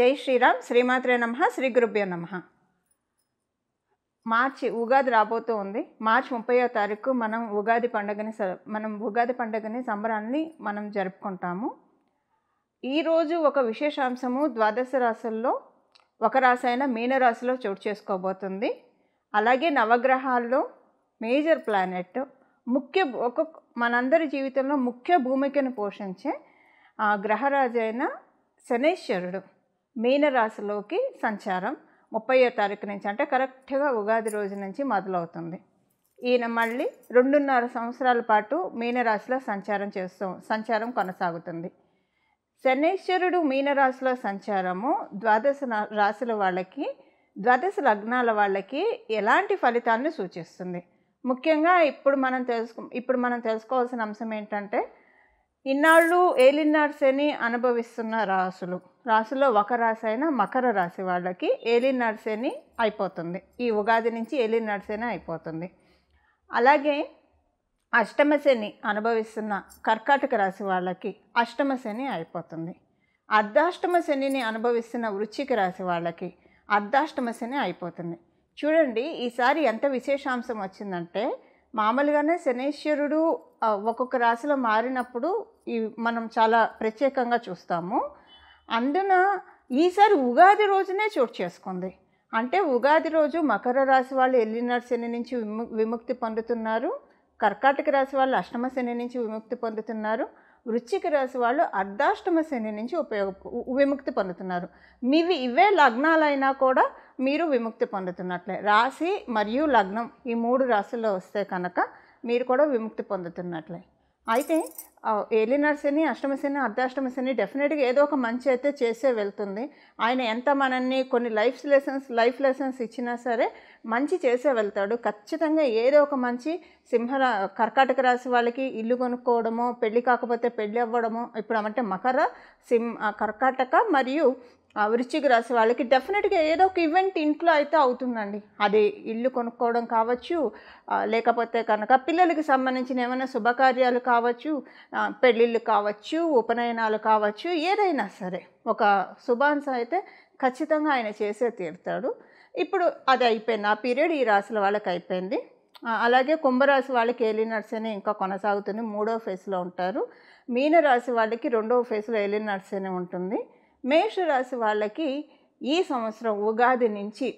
జై శ్రీరామ్. శ్రీమాత్రే నమః. శ్రీ గురుభ్యో నమః. మార్చి ఉగాది రాబోతూ ఉంది. మార్చి 30వ తారీఖు మనం ఉగాది పండుగని సంబరాన్ని మనం జరుపుకుంటాము. ఈరోజు ఒక విశేషాంశము ద్వాదశ రాశుల్లో ఒక రాశి అయిన మీనరాశిలో చోటు చేసుకోబోతుంది. అలాగే నవగ్రహాల్లో మేజర్ ప్లానెట్ మనందరి జీవితంలో ముఖ్య భూమికను పోషించే గ్రహరాజు అయిన శనైశ్వరుడు మీనరాశిలోకి సంచారం 30వ తారీఖు నుంచి, అంటే కరెక్ట్గా ఉగాది రోజు నుంచి మొదలవుతుంది. ఈయన మళ్ళీ 2.5 సంవత్సరాల పాటు మీనరాశిలో సంచారం కొనసాగుతుంది. శనైశ్వరుడు మీనరాశిలో సంచారము ద్వాదశ లగ్నాల వాళ్ళకి ఎలాంటి ఫలితాన్ని సూచిస్తుంది? ముఖ్యంగా ఇప్పుడు మనం తెలుసుకోవాల్సిన అంశం ఏంటంటే, ఇన్నాళ్ళు ఏలినాడు శని అనుభవిస్తున్న రాశిలో ఒక రాశి అయిన మకర రాశి వాళ్ళకి ఏలినాడు శని అయిపోతుంది. ఈ ఉగాది నుంచి ఏలినాడు శని అయిపోతుంది. అలాగే అష్టమ శని అనుభవిస్తున్న కర్కాటక రాశి వాళ్ళకి అష్టమ శని అయిపోతుంది. అర్ధాష్టమ శనిని అనుభవిస్తున్న వృశ్చిక రాశి వాళ్ళకి అర్ధాష్టమ శని అయిపోతుంది. చూడండి, ఈసారి ఎంత విశేషాంశం వచ్చిందంటే, మామూలుగానే శనైశ్వరుడు ఒక్కొక్క రాశిలో మారినప్పుడు మనం చాలా ప్రత్యేకంగా చూస్తాము. అందున ఈసారి ఉగాది రోజునే చోటు చేసుకుంది. అంటే ఉగాది రోజు మకర రాశి వాళ్ళు ఏలినాడు శని నుంచి విముక్తి పొందుతున్నారు. కర్కాటక రాశి వాళ్ళు అష్టమ శని నుంచి విముక్తి పొందుతున్నారు. వృశ్చిక రాశి వాళ్ళు అర్ధాష్టమ శని నుంచి విముక్తి పొందుతున్నారు. ఇవే లగ్నాలైనా కూడా మీరు విముక్తి పొందుతున్నట్లే. రాశి మరియు లగ్నం ఈ 3 రాశుల్లో వస్తే కనుక మీరు కూడా విముక్తి పొందుతున్నట్లే. అయితే ఏలినాడు శని, అష్టమ శని, అర్ధాష్టమ శని డెఫినెట్గా ఏదో ఒక మంచి అయితే చేసే వెళ్తుంది. ఆయన ఎంత మనల్ని కొన్ని లైఫ్ లెసన్స్ ఇచ్చినా సరే మంచి చేసే వెళ్తాడు. ఖచ్చితంగా ఏదో ఒక మంచి కర్కాటక రాశి వాళ్ళకి ఇల్లు కొనుక్కోవడమో, పెళ్ళి కాకపోతే పెళ్ళి అవ్వడమో, ఇప్పుడు అంటే కర్కాటక మరియు వృశ్చిక రాశి వాళ్ళకి డెఫినెట్గా ఏదో ఒక ఈవెంట్ ఇంట్లో అయితే అవుతుందండి. అది ఇల్లు కొనుక్కోవడం కావచ్చు, లేకపోతే కనుక పిల్లలకి సంబంధించిన ఏమైనా శుభకార్యాలు కావచ్చు, పెళ్ళిళ్ళు కావచ్చు, ఉపనయనాలు కావచ్చు, ఏదైనా సరే ఒక శుభాంశం అయితే ఖచ్చితంగా ఆయన చేసే తీరుతాడు. ఇప్పుడు అది అయిపోయింది, ఆ పీరియడ్ ఈ రాశుల వాళ్ళకి అయిపోయింది. అలాగే కుంభరాశి వాళ్ళకి ఏలినాడు శని ఇంకా కొనసాగుతుంది, 3వ ఫేజ్లో ఉంటారు. మీనరాశి వాళ్ళకి 2వ ఫేజ్లో ఏలినాడు శని ఉంటుంది. మేషరాశి వాళ్ళకి ఈ సంవత్సరం ఉగాది నుంచి,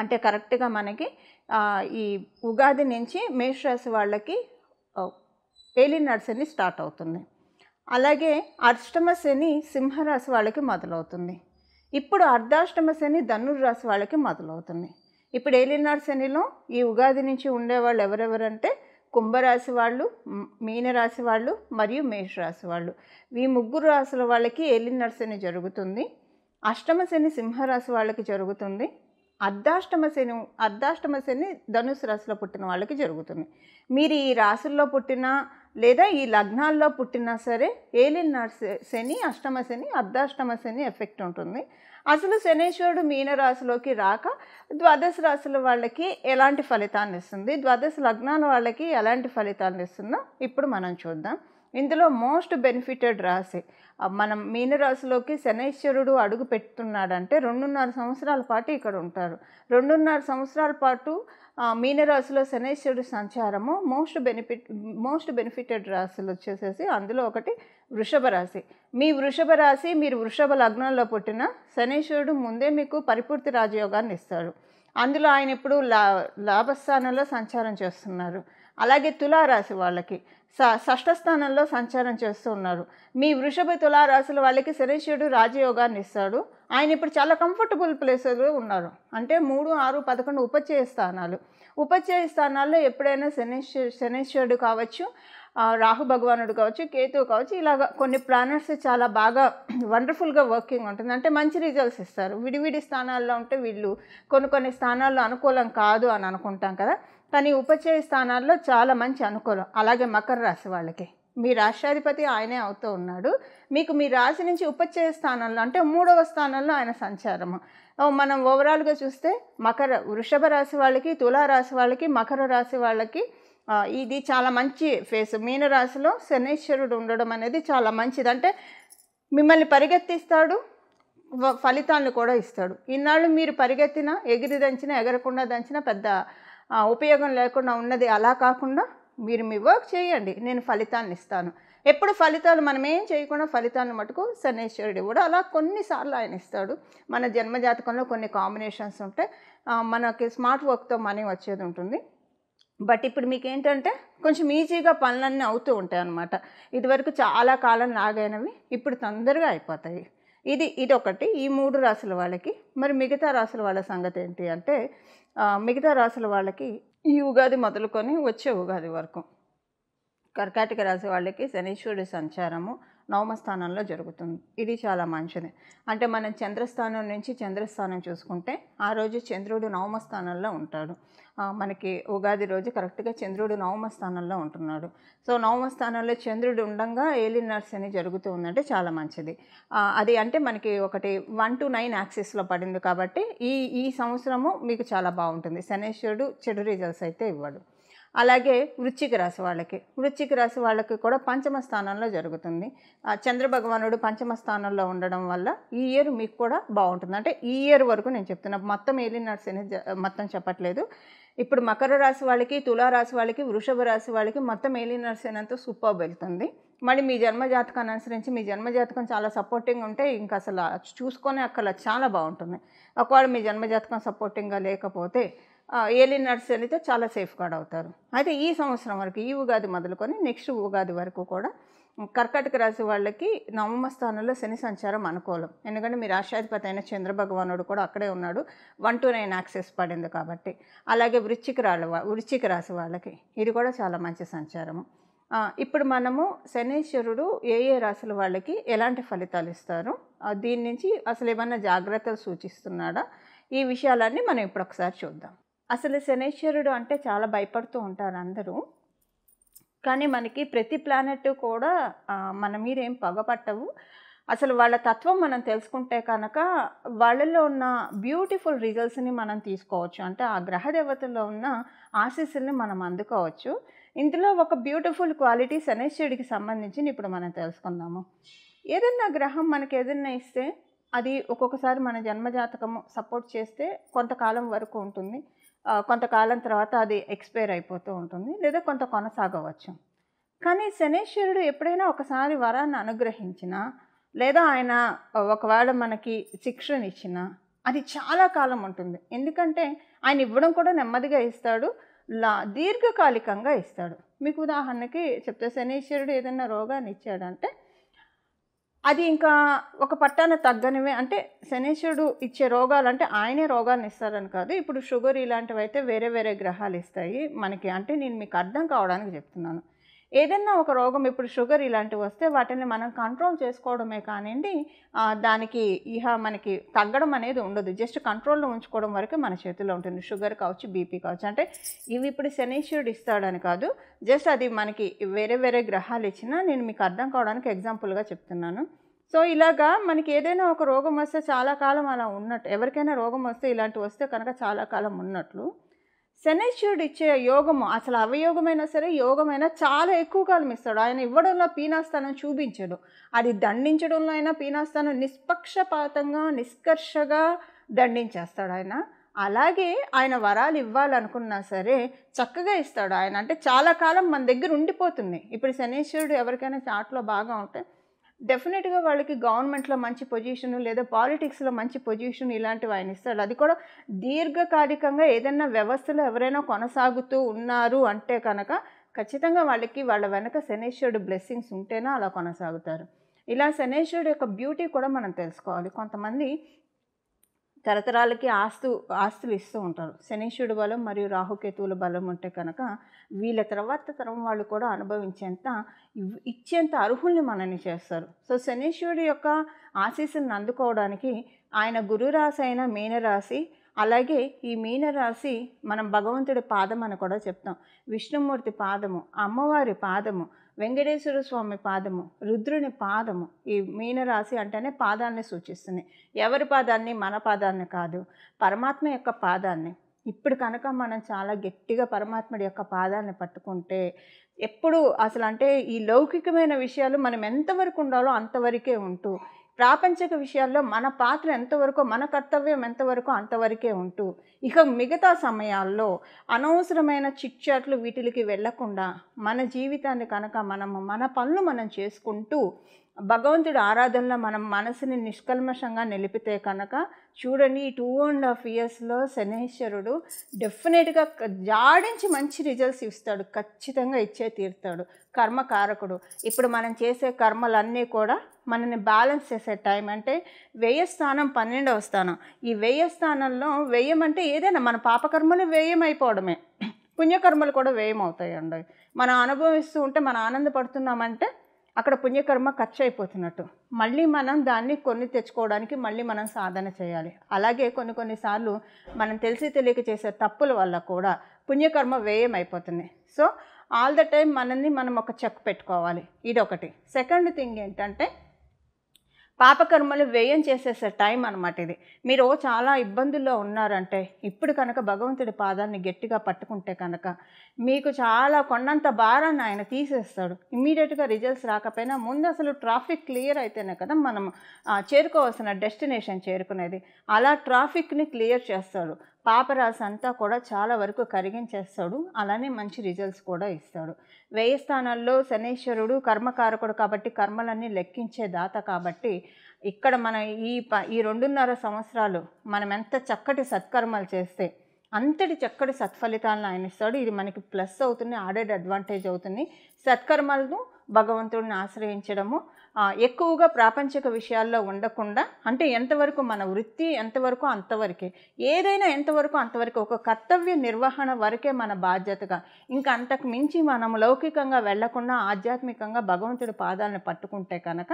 అంటే కరెక్ట్గా మనకి ఈ ఉగాది నుంచి మేషరాశి వాళ్ళకి ఏలినాడు శని స్టార్ట్ అవుతుంది. అలాగే అష్టమ శని సింహరాశి వాళ్ళకి మొదలవుతుంది. ఇప్పుడు అర్ధాష్టమ శని ధనుర్రాశి వాళ్ళకి మొదలవుతుంది. ఇప్పుడు ఏలినాడు శనిలో ఈ ఉగాది నుంచి ఉండేవాళ్ళు ఎవరెవరంటే కుంభరాశి వాళ్ళు, మీనరాశి వాళ్ళు మరియు మేషరాశి వాళ్ళు. ఈ 3 రాశుల వాళ్ళకి ఏలినాడు శని జరుగుతుంది. అష్టమ శని సింహరాశి వాళ్ళకి జరుగుతుంది. అర్ధాష్టమ శని ధనుసు రాశిలో పుట్టిన వాళ్ళకి జరుగుతుంది. మీరు ఈ రాశుల్లో పుట్టినా లేదా ఈ లగ్నాల్లో పుట్టినా సరే ఏలినాడు శని, అష్టమ శని, అర్ధాష్టమ శని ఎఫెక్ట్ ఉంటుంది. అసలు శనైశ్వరుడు మీనరాశిలోకి రాక ద్వాదశ రాశుల వాళ్ళకి ఎలాంటి ఫలితాన్ని ఇస్తుంది, ద్వాదశ లగ్నాల వాళ్ళకి ఎలాంటి ఫలితాన్ని ఇస్తుందో ఇప్పుడు మనం చూద్దాం. ఇందులో మోస్ట్ బెనిఫిటెడ్ రాశి మనం మీనరాశిలోకి శనైశ్వరుడు అడుగు పెడుతున్నాడంటే 2.5 సంవత్సరాల పాటు ఇక్కడ ఉంటారు. 2.5 సంవత్సరాల పాటు మీనరాశిలో శనైశ్వరుడు సంచారము మోస్ట్ బెనిఫిటెడ్ రాశులు వచ్చేసేసి అందులో ఒకటి వృషభ రాశి. మీరు వృషభ లగ్నంలో పుట్టిన శనైశ్వరుడు ముందే మీకు పరిపూర్తి రాజయోగాన్ని ఇస్తాడు. అందులో ఆయన ఇప్పుడు లాభస్థానంలో సంచారం చేస్తున్నారు. అలాగే తులారాశి వాళ్ళకి షష్ఠ స్థానంలో సంచారం చేస్తూ ఉన్నారు. మీ వృషభ తులారాశుల వాళ్ళకి శనైశ్వరుడు రాజయోగాన్ని ఇస్తాడు. ఆయన ఇప్పుడు చాలా కంఫర్టబుల్ ప్లేస్లో ఉన్నారు. అంటే 3, 6, 11 ఉపచయ స్థానాల్లో ఎప్పుడైనా శనైశ్వరుడు కావచ్చు, రాహు భగవానుడు కావచ్చు, కేతువు కావచ్చు, ఇలాగ కొన్ని ప్లానెట్స్ చాలా బాగా వండర్ఫుల్గా వర్కింగ్ ఉంటుంది. అంటే మంచి రిజల్ట్స్ ఇస్తారు. విడివిడి స్థానాల్లో ఉంటే వీళ్ళు కొన్ని స్థానాల్లో అనుకూలం కాదు అని అనుకుంటాం కదా, కానీ ఉపచయ స్థానాల్లో చాలా మంచి అనుకూలం. అలాగే మకర రాశి వాళ్ళకి మీ రాష్ట్రాధిపతి ఆయనే అవుతూ ఉన్నాడు. మీకు మీ రాశి నుంచి ఉపచయ స్థానంలో అంటే 3వ స్థానంలో ఆయన సంచారము. మనం ఓవరాల్గా చూస్తే వృషభ రాశి వాళ్ళకి, తులారాశి వాళ్ళకి, మకర రాశి వాళ్ళకి ఇది చాలా మంచి ఫేస్. మీనరాశిలో శనైశ్వరుడు ఉండడం అనేది చాలా మంచిది. అంటే మిమ్మల్ని పరిగెత్తిస్తాడు, ఫలితాలను కూడా ఇస్తాడు. ఇన్నాళ్ళు మీరు పరిగెత్తినా, ఎగిరి దంచినా, ఎగరకుండా దంచినా పెద్ద ఉపయోగం లేకుండా ఉన్నది అలా కాకుండా మీరు మీ వర్క్ చేయండి, నేను ఫలితాన్ని ఇస్తాను. ఎప్పుడు ఫలితాలు మనం ఏం చేయకుండా ఫలితాలను మటుకు శనీశ్వరుడు కూడా అలా కొన్నిసార్లు ఆయన ఇస్తాడు. మన జన్మజాతకంలో కొన్ని కాంబినేషన్స్ ఉంటాయి. మనకి స్మార్ట్ వర్క్తో మనీ వచ్చేది ఉంటుంది. బట్ ఇప్పుడు మీకు ఏంటంటే కొంచెం ఈజీగా పనులన్నీ అవుతూ ఉంటాయి అన్నమాట. ఇదివరకు చాలా కాలం లాగైనవి ఇప్పుడు తొందరగా అయిపోతాయి. ఇదొకటి ఈ 3 రాసుల వాళ్ళకి. మరి మిగతా రాసుల వాళ్ళ సంగతి ఏంటి అంటే మిగతా రాసుల వాళ్ళకి ఈ ఉగాది మొదలుకొని వచ్చే ఉగాది వరకు కర్కాటక రాశి వాళ్ళకి శనీశ్వరుడి సంచారము నవమ స్థానంలో జరుగుతుంది. ఇది చాలా మంచిది. అంటే మనం చంద్రస్థానం నుంచి చంద్రస్థానం చూసుకుంటే ఆ రోజు చంద్రుడు నవమ స్థానంలో ఉంటాడు. మనకి ఉగాది రోజు కరెక్ట్గా చంద్రుడు నవమ స్థానంలో ఉంటున్నాడు. సో నవమ స్థానంలో చంద్రుడు ఉండగా ఏలినాటి శని జరుగుతూ ఉందంటే చాలా మంచిది. అది అంటే మనకి ఒకటి 1 to 9 యాక్సిస్లో పడింది కాబట్టి ఈ సంవత్సరము మీకు చాలా బాగుంటుంది. శనీశ్వరుడు చెడు రిజల్ట్స్ అయితే ఇవ్వడు. అలాగే వృశ్చిక రాశి వాళ్ళకి కూడా పంచమ స్థానంలో జరుగుతుంది. చంద్రభగవానుడు పంచమ స్థానంలో ఉండడం వల్ల ఈ ఇయర్ మీకు కూడా బాగుంటుంది. అంటే ఈ ఇయర్ వరకు నేను చెప్తున్నా, మొత్తం ఏలినాటి శని మొత్తం చెప్పట్లేదు. ఇప్పుడు మకర రాశి వాళ్ళకి, తులారాశి వాళ్ళకి, వృషభ రాశి వాళ్ళకి మొత్తం ఏలినాటి శని అంతా సూపర్ వెళ్తుంది. మళ్ళీ మీ జన్మజాతకాన్ని అనుసరించి మీ జన్మజాతకం చాలా సపోర్టింగ్ ఉంటే ఇంకా అసలు చూసుకొని అక్కడ చాలా బాగుంటుంది. ఒకవేళ మీ జన్మజాతకం సపోర్టింగ్గా లేకపోతే ఏలినాటి శనితో చాలా సేఫ్ గార్డ్ అవుతారు. అయితే ఈ సంవత్సరం వరకు ఈ ఉగాది మొదలుకొని నెక్స్ట్ ఉగాది వరకు కూడా కర్కాటక రాశి వాళ్ళకి నవమ స్థానంలో శని సంచారం అనుకూలం. ఎందుకంటే మీ రాష్ట్రాధిపతి అయిన చంద్రభగవానుడు కూడా అక్కడే ఉన్నాడు. 1 to 9 యాక్సెస్ పడింది కాబట్టి. అలాగే వృశ్చిక రాశి వాళ్ళకి ఇది కూడా చాలా మంచి సంచారము. ఇప్పుడు మనము శనీశ్వరుడు ఏ రాశుల వాళ్ళకి ఎలాంటి ఫలితాలు ఇస్తారు, దీని నుంచి అసలు ఏమన్నా జాగ్రత్తలు సూచిస్తున్నాడా, ఈ విషయాలన్నీ మనం ఇప్పుడు ఒకసారి చూద్దాం. అసలు శనీశ్వరుడు అంటే చాలా భయపడుతూ ఉంటారు అందరూ. కానీ మనకి ప్రతి ప్లానెట్ కూడా మన మీద ఏం పగపట్టవు. అసలు వాళ్ళ తత్వం మనం తెలుసుకుంటే కనుక వాళ్ళలో ఉన్న బ్యూటిఫుల్ రిజల్ట్స్ని మనం తీసుకోవచ్చు. అంటే ఆ గ్రహ దేవతల్లో ఉన్న ఆశీస్సుల్ని మనం అందుకోవచ్చు. ఇందులో ఒక బ్యూటిఫుల్ క్వాలిటీ శనీశ్వరుడికి సంబంధించి ఇప్పుడు మనం తెలుసుకుందాము. ఏదన్నా గ్రహం మనకి ఏదన్నా ఇస్తే అది ఒక్కొక్కసారి మన జన్మజాతకము సపోర్ట్ చేస్తే కొంతకాలం వరకు ఉంటుంది. కొంతకాలం తర్వాత అది ఎక్స్పైర్ అయిపోతూ ఉంటుంది, లేదా కొంత కొనసాగవచ్చు. కానీ శనీశ్వరుడు ఎప్పుడైనా ఒకసారి వరాన్ని అనుగ్రహించినా, లేదా ఆయన ఒకవేళ మనకి శిక్షణ ఇచ్చినా అది చాలా కాలం ఉంటుంది. ఎందుకంటే ఆయన ఇవ్వడం కూడా నెమ్మదిగా ఇస్తాడు, దీర్ఘకాలికంగా ఇస్తాడు. మీకు ఉదాహరణకి చెప్తే శనీశ్వరుడు ఏదైనా రోగాన్ని ఇచ్చాడంటే అది ఇంకా ఒక పట్టాన తగ్గనివే. అంటే శనీశ్వరుడు ఇచ్చే రోగాలు అంటే ఆయనే రోగాన్ని ఇస్తారని కాదు. ఇప్పుడు షుగర్ ఇలాంటివి అయితే వేరే వేరే గ్రహాలు ఇస్తాయి మనకి. అంటే నేను మీకు అర్థం కావడానికి చెప్తున్నాను. ఏదైనా ఒక రోగం ఇప్పుడు షుగర్ ఇలాంటివి వస్తే వాటిని మనం కంట్రోల్ చేసుకోవడమే కానివ్వండి, దానికి మనకి తగ్గడం అనేది ఉండదు. జస్ట్ కంట్రోల్లో ఉంచుకోవడం వరకే మన చేతిలో ఉంటుంది. షుగర్ కావచ్చు, బీపీ కావచ్చు. అంటే ఇవి ఇప్పుడు శనీశ్వరుడు ఇస్తాడని కాదు, జస్ట్ అది మనకి వేరే వేరే గ్రహాలు ఇచ్చినా నేను మీకు అర్థం కావడానికి ఎగ్జాంపుల్గా చెప్తున్నాను. సో ఇలాగా మనకి ఏదైనా ఒక రోగం వస్తే చాలా కాలం అలా ఉన్నట్టు, ఎవరికైనా రోగం వస్తే ఇలాంటివి వస్తే కనుక చాలా కాలం ఉన్నట్లు శనీశ్వరుడు ఇచ్చే యోగము, అసలు అవయోగమైనా సరే యోగమైనా చాలా ఎక్కువ కాలం ఇస్తాడు. ఆయన ఇవ్వడంలో పీనాస్థానం చూపించడు, అది దండించడంలో అయినా పీనాస్థానం నిష్పక్షపాతంగా నిష్కర్షగా దండించేస్తాడు ఆయన. అలాగే ఆయన వరాలు ఇవ్వాలనుకున్నా సరే చక్కగా ఇస్తాడు ఆయన. అంటే చాలా కాలం మన దగ్గర ఉండిపోతుంది. ఇప్పుడు శనీశ్వరుడు ఎవరికైనా చాట్లో బాగా ఉంటే డెఫినెట్గా వాళ్ళకి గవర్నమెంట్లో మంచి పొజిషను, లేదా పాలిటిక్స్లో మంచి పొజిషన్ ఇలాంటివి ఆయన ఇస్తాడు. అది కూడా దీర్ఘకాలికంగా ఏదైనా వ్యవస్థలో ఎవరైనా కొనసాగుతూ ఉన్నారు అంటే కనుక ఖచ్చితంగా వాళ్ళ వెనక శనీశ్వరుడు బ్లెస్సింగ్స్ ఉంటేనే అలా కొనసాగుతారు. ఇలా శనీశ్వరుడు యొక్క బ్యూటీ కూడా మనం తెలుసుకోవాలి. కొంతమంది తరతరాలకి ఆస్తులు ఇస్తూ ఉంటారు. శనీశ్వరుడు బలం మరియు రాహుకేతువుల బలం ఉంటే కనుక వీళ్ళ తర్వాత తరం వాళ్ళు కూడా అనుభవించేంత ఇచ్చేంత అర్హుల్ని మనల్ని చేస్తారు. సో శనీశ్వరుడు యొక్క ఆశీస్సులను అందుకోవడానికి ఆయన గురురాశి అయిన మీనరాశి, అలాగే ఈ మీనరాశి మనం భగవంతుడి పాదం అని కూడా చెప్తాం. విష్ణుమూర్తి పాదము, అమ్మవారి పాదము, వెంకటేశ్వర స్వామి పాదము, రుద్రుని పాదము. ఈ మీనరాశి అంటేనే పాదాన్ని సూచిస్తుంది. ఎవరి పాదాన్ని? మన పాదాన్ని కాదు, పరమాత్మ యొక్క పాదాన్ని. ఇప్పుడు కనుక మనం చాలా గట్టిగా పరమాత్ముడి యొక్క పాదాన్ని పట్టుకుంటే ఎప్పుడు అసలు అంటే ఈ లౌకికమైన విషయాలు మనం ఎంతవరకు ఉండాలో అంతవరకే ఉంటూ ప్రాపంచిక విషయాల్లో మన పాత్ర ఎంతవరకు, మన కర్తవ్యం ఎంతవరకు అంతవరకే ఉంటూ, ఇక మిగతా సమయాల్లో అనవసరమైన చిట్‌చాట్లు వీటిలకి వెళ్ళకుండా, మన జీవితాన్ని కనుక మన పనులు మనం చేసుకుంటూ, భగవంతుడి ఆరాధనలో మనం మనసుని నిష్కల్మషంగా నిలిపితే కనుక చూడండి, ఈ 2½ ఇయర్స్‌లో శనైశ్వరుడు డెఫినెట్‌గా జాడించి మంచి రిజల్ట్స్ ఇస్తాడు. ఖచ్చితంగా ఇచ్చే తీరుతాడు. కర్మకారకుడు. ఇప్పుడు మనం చేసే కర్మలన్నీ కూడా మనల్ని బ్యాలెన్స్ చేసే టైం. అంటే వ్యయ స్థానం 12వ స్థానం. ఈ వ్యయ స్థానంలో వ్యయం అంటే ఏదైనా మన పాపకర్మలు వ్యయం అయిపోవడమే. పుణ్యకర్మలు కూడా వ్యయం అవుతాయండి. మనం అనుభవిస్తూ ఉంటే మనం ఆనందపడుతున్నామంటే అక్కడ పుణ్యకర్మ ఖర్చు అయిపోతున్నట్టు. మళ్ళీ మనం దాన్ని కొన్ని తెచ్చుకోవడానికి మళ్ళీ మనం సాధన చేయాలి. అలాగే కొన్నిసార్లు మనం తెలిసి తెలియక చేసే తప్పుల వల్ల కూడా పుణ్యకర్మ వ్యయం అయిపోతుంది. సో ఆల్ ద టైమ్ మనల్ని మనం ఒక చెక్ పెట్టుకోవాలి. ఇదొకటి. సెకండ్ థింగ్ ఏంటంటే పాపకర్మలు వ్యయం చేసేసే టైం అనమాట ఇది. మీరు చాలా ఇబ్బందుల్లో ఉన్నారంటే ఇప్పుడు కనుక భగవంతుడి పాదాన్ని గట్టిగా పట్టుకుంటే కనుక మీకు చాలా కొండంత భారాన్ని ఆయన తీసేస్తాడు. ఇమ్మీడియట్గా రిజల్ట్స్ రాకపోయినా ముందు అసలు ట్రాఫిక్ క్లియర్ అయితేనే కదా మనం చేరుకోవాల్సిన డెస్టినేషన్ చేరుకునేది. అలా ట్రాఫిక్ని క్లియర్ చేస్తాడు. పాపరాశి అంతా కూడా చాలా వరకు కరిగించేస్తాడు. అలానే మంచి రిజల్ట్స్ కూడా ఇస్తాడు. వ్యయ స్థానాల్లో శనైశ్వరుడు కర్మకారకుడు కాబట్టి కర్మలన్నీ లెక్కించే దాత కాబట్టి ఇక్కడ మన ఈ 2.5 సంవత్సరాలు మనం ఎంత చక్కటి సత్కర్మలు చేస్తే అంతటి చక్కటి సత్ఫలితాలను ఆయన ఇస్తాడు. ఇది మనకి ప్లస్ అవుతుంది, ఆడెడ్ అడ్వాంటేజ్ అవుతుంది. సత్కర్మలను భగవంతుడిని ఆశ్రయించడము, ఎక్కువగా ప్రాపంచిక విషయాల్లో ఉండకుండా, అంటే ఎంతవరకు మన వృత్తి ఎంతవరకు అంతవరకే, ఏదైనా ఎంతవరకు అంతవరకు, ఒక కర్తవ్య నిర్వహణ వరకే మన బాధ్యతగా, ఇంకా అంతకు మించి మనం లౌకికంగా వెళ్లకుండా ఆధ్యాత్మికంగా భగవంతుడి పాదాలను పట్టుకుంటే కనుక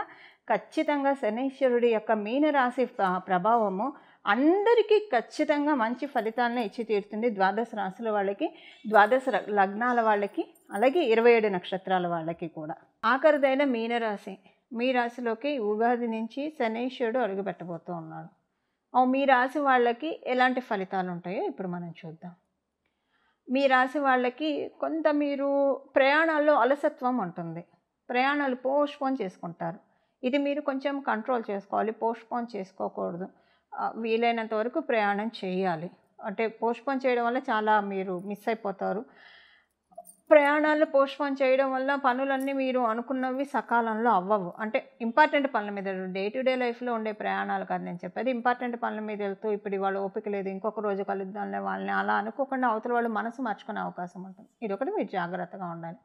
ఖచ్చితంగా శనైశ్వరుడి యొక్క మీనరాశి ప్రభావము అందరికీ ఖచ్చితంగా మంచి ఫలితాలను ఇచ్చి తీరుతుంది. 12 రాశుల వాళ్ళకి, 12 లగ్నాల వాళ్ళకి, అలాగే 27 నక్షత్రాల వాళ్ళకి కూడా. ఆఖరిదైన మీనరాశి. మీ రాశిలోకి ఉగాది నుంచి శనైశ్వరుడు అడుగుపెట్టబోతూ ఉన్నాడు. మీ రాశి వాళ్ళకి ఎలాంటి ఫలితాలు ఉంటాయో ఇప్పుడు మనం చూద్దాం. మీ రాశి వాళ్ళకి కొంత మీరు ప్రయాణాల్లో అలసత్వం ఉంటుంది. ప్రయాణాలు పోస్ట్పోన్ చేసుకుంటారు. ఇది మీరు కొంచెం కంట్రోల్ చేసుకోవాలి. పోస్ట్పోన్ చేసుకోకూడదు. వీలైనంత వరకు ప్రయాణం చేయాలి. అంటే పోస్ట్పోన్ చేయడం వల్ల చాలా మీరు మిస్ అయిపోతారు. ప్రయాణాలు పోస్ట్పోన్ చేయడం వల్ల పనులన్నీ మీరు అనుకున్నవి సకాలంలో అవ్వవు. అంటే ఇంపార్టెంట్ పనుల మీద, డే టు డే లైఫ్లో ఉండే ప్రయాణాలు కాదు నేను చెప్పేది. ఇంపార్టెంట్ పనుల మీద వెళ్తూ ఇప్పుడు ఇవాళ ఓపిక లేదు, ఇంకొక రోజు కలుద్దాంలే వాళ్ళని అలా అనుకోకుండా అవతల వాళ్ళు మనసు మార్చుకునే అవకాశం ఉంటుంది. ఇదొకటి మీరు జాగ్రత్తగా ఉండాలి.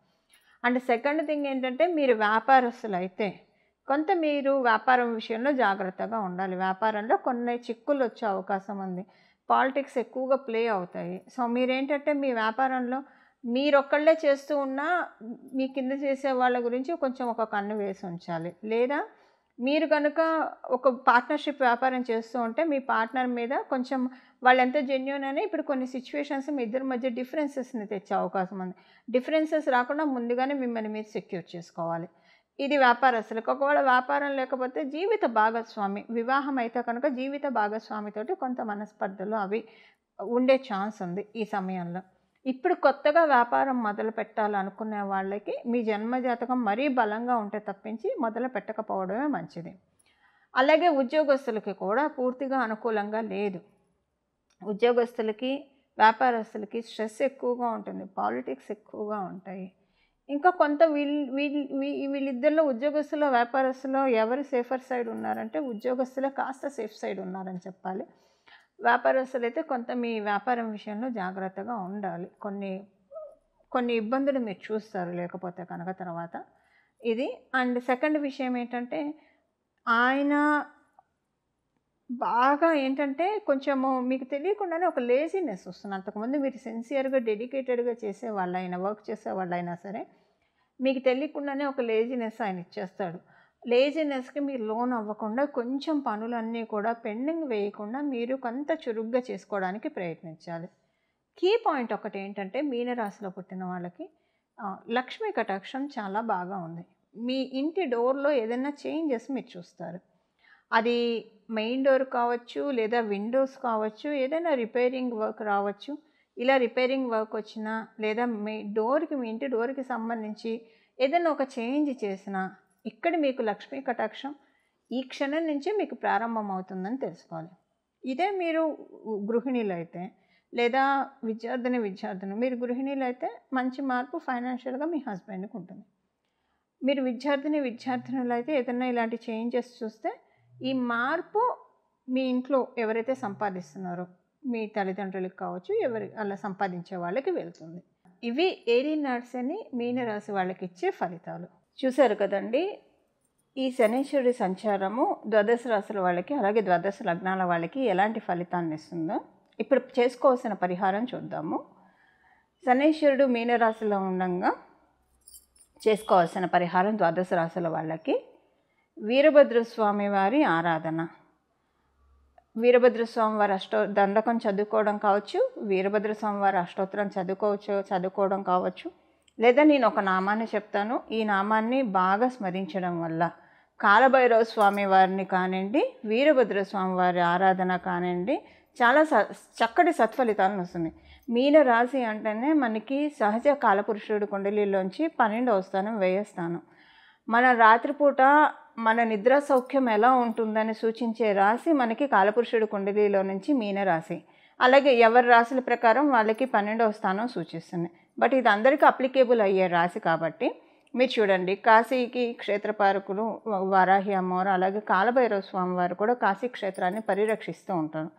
అండ్ సెకండ్ థింగ్ ఏంటంటే మీరు వ్యాపారస్తులు అయితే కొంత మీరు వ్యాపారం విషయంలో జాగ్రత్తగా ఉండాలి. వ్యాపారంలో కొన్ని చిక్కులు వచ్చే అవకాశం ఉంది. పాలిటిక్స్ ఎక్కువగా ప్లే అవుతాయి. సో మీరేంటంటే మీ వ్యాపారంలో మీరొక్కళ్ళే చేస్తూ ఉన్నా మీ కింద చేసే వాళ్ళ గురించి కొంచెం ఒక కన్ను వేసి ఉంచాలి. లేదా మీరు కనుక ఒక పార్ట్నర్షిప్ వ్యాపారం చేస్తూ ఉంటే మీ పార్ట్నర్ మీద కొంచెం వాళ్ళు ఎంత జెన్యూన్ అని ఇప్పుడు కొన్ని సిచ్యువేషన్స్ మీ ఇద్దరి మధ్య డిఫరెన్సెస్ని తెచ్చే అవకాశం ఉంది. డిఫరెన్సెస్ రాకుండా ముందుగానే మిమ్మల్ని మీరు సెక్యూర్ చేసుకోవాలి. ఇది వ్యాపారస్తులకు. ఒకవేళ వ్యాపారం లేకపోతే జీవిత భాగస్వామి, వివాహం అయితే కనుక జీవిత భాగస్వామితోటి కొంత మనస్పర్ధలు అవి ఉండే ఛాన్స్ ఉంది ఈ సమయంలో. ఇప్పుడు కొత్తగా వ్యాపారం మొదలు పెట్టాలనుకునే వాళ్ళకి మీ జన్మజాతకం మరీ బలంగా ఉంటే తప్పించి మొదలు పెట్టకపోవడమే మంచిది. అలాగే ఉద్యోగస్తులకి కూడా పూర్తిగా అనుకూలంగా లేదు. ఉద్యోగస్తులకి, వ్యాపారస్తులకి స్ట్రెస్ ఎక్కువగా ఉంటుంది, పాలిటిక్స్ ఎక్కువగా ఉంటాయి. ఇంకా కొంత వీళ్ళిద్దరిలో ఉద్యోగస్తులు వ్యాపారస్తులో ఎవరు సేఫర్ సైడ్ ఉన్నారంటే ఉద్యోగస్తులే కాస్త సేఫ్ సైడ్ ఉన్నారని చెప్పాలి. వ్యాపారస్తులు అయితే కొంత మీ వ్యాపారం విషయంలో జాగ్రత్తగా ఉండాలి. కొన్ని ఇబ్బందులు మీరు చూస్తారు లేకపోతే కనుక తర్వాత ఇది. అండ్ సెకండ్ విషయం ఏంటంటే ఆయన బాగా ఏంటంటే కొంచెము మీకు తెలియకుండానే ఒక లేజినెస్ వస్తుంది. అంతకుముందు మీరు సిన్సియర్గా డెడికేటెడ్గా చేసేవాళ్ళైనా, వర్క్ చేసేవాళ్ళైనా సరే మీకు తెలియకుండానే ఒక లేజినెస్ ఆయన ఇచ్చేస్తాడు. లేజినెస్కి మీరు లోన్ అవ్వకుండా కొంచెం పనులన్నీ కూడా పెండింగ్ వేయకుండా మీరు కొంత చురుగ్గా చేసుకోవడానికి ప్రయత్నించాలి. కీ పాయింట్ ఒకటి ఏంటంటే మీనరాశిలో పుట్టిన వాళ్ళకి లక్ష్మీ కటాక్షం చాలా బాగా ఉంది. మీ ఇంటి డోర్లో ఏదైనా చేంజెస్ మీరు చూస్తారు. అది మెయిన్ డోర్ కావచ్చు, లేదా విండోస్ కావచ్చు, ఏదైనా రిపేరింగ్ వర్క్ రావచ్చు. ఇలా రిపేరింగ్ వర్క్ వచ్చినా, లేదా మీ ఇంటి డోర్కి సంబంధించి ఏదైనా ఒక చేంజ్ చేసినా ఇక్కడ మీకు లక్ష్మీ కటాక్షం ఈ క్షణం నుంచే మీకు ప్రారంభం అవుతుందని తెలుసుకోవాలి. ఇదే మీరు గృహిణీలు అయితే లేదా విద్యార్థులు, మీరు గృహిణీలు అయితే మంచి మార్పు ఫైనాన్షియల్గా మీ హస్బెండ్కి ఉంటుంది. మీరు విద్యార్థినులు అయితే ఏదైనా ఇలాంటి చేంజెస్ చూస్తే ఈ మార్పు మీ ఇంట్లో ఎవరైతే సంపాదిస్తున్నారో మీ తల్లిదండ్రులకు కావచ్చు, ఎవరు అలా సంపాదించే వాళ్ళకి వెళ్తుంది. ఇవి ఏలినాడ్స్ అని మీనరాశి వాళ్ళకి ఇచ్చే ఫలితాలు. చూశారు కదండి, ఈ శనీశ్వరుడి సంచారము ద్వాదశ రాశుల వాళ్ళకి అలాగే ద్వాదశ లగ్నాల వాళ్ళకి ఎలాంటి ఫలితాన్ని ఇస్తుందో ఇప్పుడు చేసుకోవాల్సిన పరిహారం చూద్దాము. శనీశ్వరుడు మీనరాశిలో ఉండగా చేసుకోవాల్సిన పరిహారం ద్వాదశ రాశుల వాళ్ళకి వీరభద్రస్వామి వారి ఆరాధన. వీరభద్రస్వామి వారి దండకం చదువుకోవడం కావచ్చు, వీరభద్రస్వామి వారి అష్టోత్తరం చదువుకోవడం కావచ్చు, లేదా నేను ఒక నామాన్ని చెప్తాను, ఈ నామాన్ని బాగా స్మరించడం వల్ల కాలభైరవ స్వామి వారిని కానివ్వండి, వీరభద్రస్వామి వారి ఆరాధన కానివ్వండి, చాలా చక్కటి సత్ఫలితాలను వస్తుంది. మీనరాశి అంటేనే మనకి సహజ కాలపురుషుడు కుండలిలోంచి 12వ స్థానం, వ్యయ స్థానం. మన రాత్రిపూట మన నిద్ర సౌఖ్యం ఎలా ఉంటుందని సూచించే రాశి మనకి కాలపురుషుడు కుండలిలో నుంచి మీనరాశి. అలాగే ఎవరి రాశుల ప్రకారం వాళ్ళకి 12వ స్థానం సూచిస్తుంది. బట్ ఇది అందరికీ అప్లికేబుల్ అయ్యే రాశి కాబట్టి మీరు చూడండి, కాశీకి క్షేత్రపాలకులు వారాహి అమ్మవారు అలాగే కాలభైరవ స్వామి వారు కూడా కాశీ క్షేత్రాన్ని పరిరక్షిస్తూ ఉంటారు.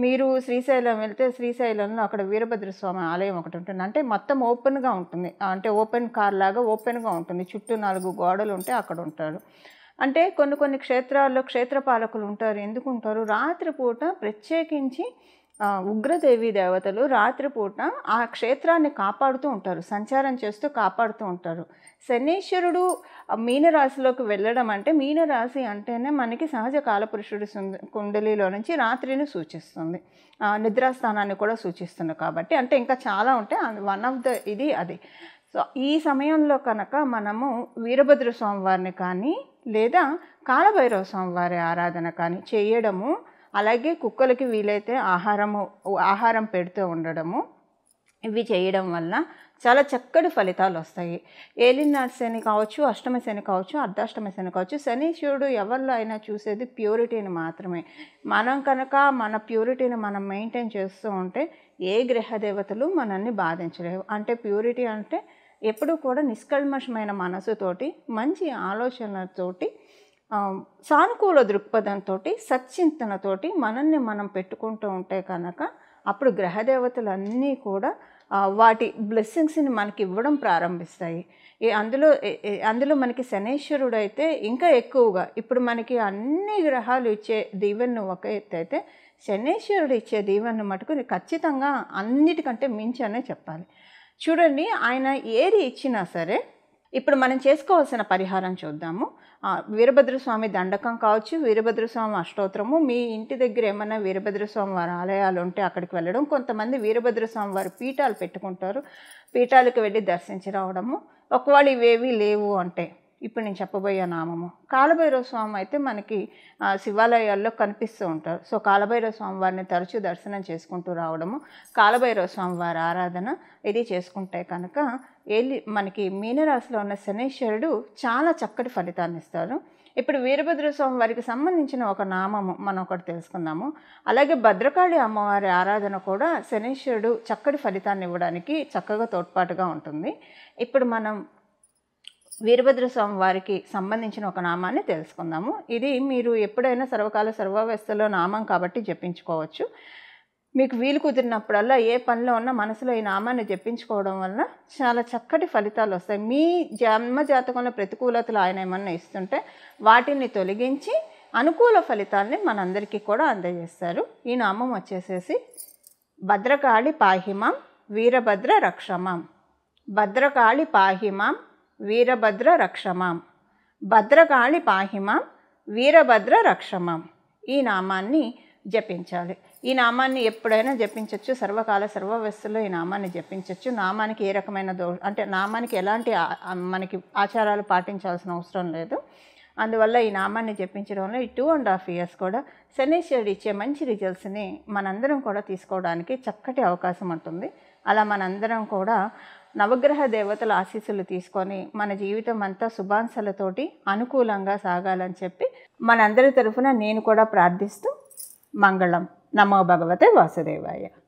మీరు శ్రీశైలం వెళ్తే శ్రీశైలంలో అక్కడ వీరభద్రస్వామి ఆలయం ఒకటి ఉంటుంది. అంటే మొత్తం ఓపెన్గా ఉంటుంది, అంటే ఓపెన్ కార్ లాగా ఓపెన్గా ఉంటుంది, చుట్టూ 4 గోడలు ఉంటే అక్కడ ఉంటాడు. అంటే కొన్ని క్షేత్రాల్లో క్షేత్రపాలకులు ఉంటారు. ఎందుకు ఉంటారు? రాత్రిపూట ప్రత్యేకించి ఉగ్రదేవి దేవతలు రాత్రిపూట ఆ క్షేత్రాన్ని కాపాడుతూ ఉంటారు, సంచారం చేస్తూ కాపాడుతూ ఉంటారు. శనీశ్వరుడు మీనరాశిలోకి వెళ్ళడం అంటే, మీనరాశి అంటేనే మనకి సహజ కాలపురుషుడు కుండలిలో నుంచి రాత్రిని సూచిస్తుంది, నిద్రాస్థానాన్ని కూడా సూచిస్తుంది. కాబట్టి అంటే ఇంకా చాలా ఉంటాయి, వన్ ఆఫ్ ద ఇది అది. సో ఈ సమయంలో కనుక మనము వీరభద్ర స్వామి వారిని కానీ లేదా కాలభైరవ స్వామి వారి ఆరాధన కానీ చేయడము, అలాగే కుక్కలకి వీలైతే ఆహారం పెడుతూ ఉండడము, ఇవి చేయడం వల్ల చాలా చక్కటి ఫలితాలు వస్తాయి. ఏలినాటి శని కావచ్చు, అష్టమ శని కావచ్చు, అర్ధాష్టమ శని కావచ్చు, శనీశ్వరుడు ఎవరిలో అయినా చూసేది ప్యూరిటీని మాత్రమే. మనం కనుక మన ప్యూరిటీని మనం మెయింటైన్ చేస్తూ ఉంటే ఏ గ్రహదేవతలు మనల్ని బాధించలేవు. అంటే ప్యూరిటీ అంటే ఎప్పుడూ కూడా నిష్కల్మషమైన మనసుతోటి, మంచి ఆలోచనలతోటి, సానుకూల దృక్పథంతో, సచ్చింతనతోటి మనల్ని మనం పెట్టుకుంటూ ఉంటే కనుక అప్పుడు గ్రహదేవతలన్నీ కూడా వాటి బ్లెస్సింగ్స్ని మనకి ఇవ్వడం ప్రారంభిస్తాయి. అందులో మనకి శనీశ్వరుడు అయితే ఇంకా ఎక్కువగా, ఇప్పుడు మనకి అన్ని గ్రహాలు ఇచ్చే దీవెనను ఒక ఎత్తు అయితే శనీశ్వరుడు ఇచ్చే దీవెనను మటుకు ఖచ్చితంగా అన్నిటికంటే మించి అనే చెప్పాలి. చూడండి, ఆయన ఏది ఇచ్చినా సరే ఇప్పుడు మనం చేసుకోవాల్సిన పరిహారం చూద్దాము. వీరభద్రస్వామి దండకం కావచ్చు, వీరభద్రస్వామి అష్టోత్తరము, మీ ఇంటి దగ్గర ఏమైనా వీరభద్రస్వామి వారి ఆలయాలు ఉంటే అక్కడికి వెళ్ళడం. కొంతమంది వీరభద్రస్వామి వారి పీఠాలు పెట్టుకుంటారు, పీఠాలకు వెళ్ళి దర్శించి రావడము. ఒకవేళ ఇవేవి లేవు అంటే ఇప్పుడు నేను చెప్పబోయే నామము కాలభైరవ స్వామి అయితే మనకి శివాలయాల్లో కనిపిస్తూ ఉంటారు. సో కాలభైరవ స్వామి వారిని తరచూ దర్శనం చేసుకుంటూ రావడము, కాలభైరవ స్వామి వారి ఆరాధన ఇది చేసుకుంటే కనుక మనకి మీనరాశిలో ఉన్న శనీశ్వరుడు చాలా చక్కటి ఫలితాన్ని ఇస్తారు. ఇప్పుడు వీరభద్ర స్వామి వారికి సంబంధించిన ఒక నామము మనం ఒకటి తెలుసుకుందాము. అలాగే భద్రకాళి అమ్మవారి ఆరాధన కూడా శనీశ్వరుడు చక్కటి ఫలితాన్ని ఇవ్వడానికి చక్కగా తోడ్పాటుగా ఉంటుంది. ఇప్పుడు మనం వీరభద్ర స్వామి వారికి సంబంధించిన ఒక నామాన్ని తెలుసుకుందాము. ఇది మీరు ఎప్పుడైనా సర్వకాల సర్వావస్థలో నామం కాబట్టి జపించుకోవచ్చు. మీకు వీలు కుదిరినప్పుడల్లా ఏ పనిలో ఉన్నా మనసులో ఈ నామాన్ని జపించుకోవడం వల్ల చాలా చక్కటి ఫలితాలు వస్తాయి. మీ జన్మ జాతకంలో ప్రతికూలతలు ఆయన ఏమన్నా ఇస్తుంటే వాటిని తొలగించి అనుకూల ఫలితాలని మనందరికీ కూడా అందజేస్తారు. ఈ నామం వచ్చేసేసి భద్రకాళి పాహిమాం వీరభద్ర రక్షమాం. భద్రకాళి పాహిమాం వీరభద్ర రక్షమాం. భద్రకాళి పాహిమాం వీరభద్ర రక్షమాం. ఈ నామాన్ని జపించాలి. ఈ నామాన్ని ఎప్పుడైనా జపించవచ్చు, సర్వకాల సర్వవస్థలో ఈ నామాన్ని జపించవచ్చు. నామానికి ఏ రకమైన అంటే నామానికి ఎలాంటి మనకి ఆచారాలు పాటించాల్సిన అవసరం లేదు. అందువల్ల ఈ నామాన్ని జపించడం వల్ల ఈ 2.5 years కూడా శనీశ్వరుడు ఇచ్చే మంచి రిజల్ట్స్ని మనందరం కూడా తీసుకోవడానికి చక్కటి అవకాశం ఉంటుంది. అలా మనందరం కూడా నవగ్రహ దేవతల ఆశీస్సులు తీసుకొని మన జీవితం అంతా శుభాంశలతోటి అనుకూలంగా సాగాలని చెప్పి మనందరి తరఫున నేను కూడా ప్రార్థిస్తూ మంగళం. నమో భగవతే వాసుదేవాయ.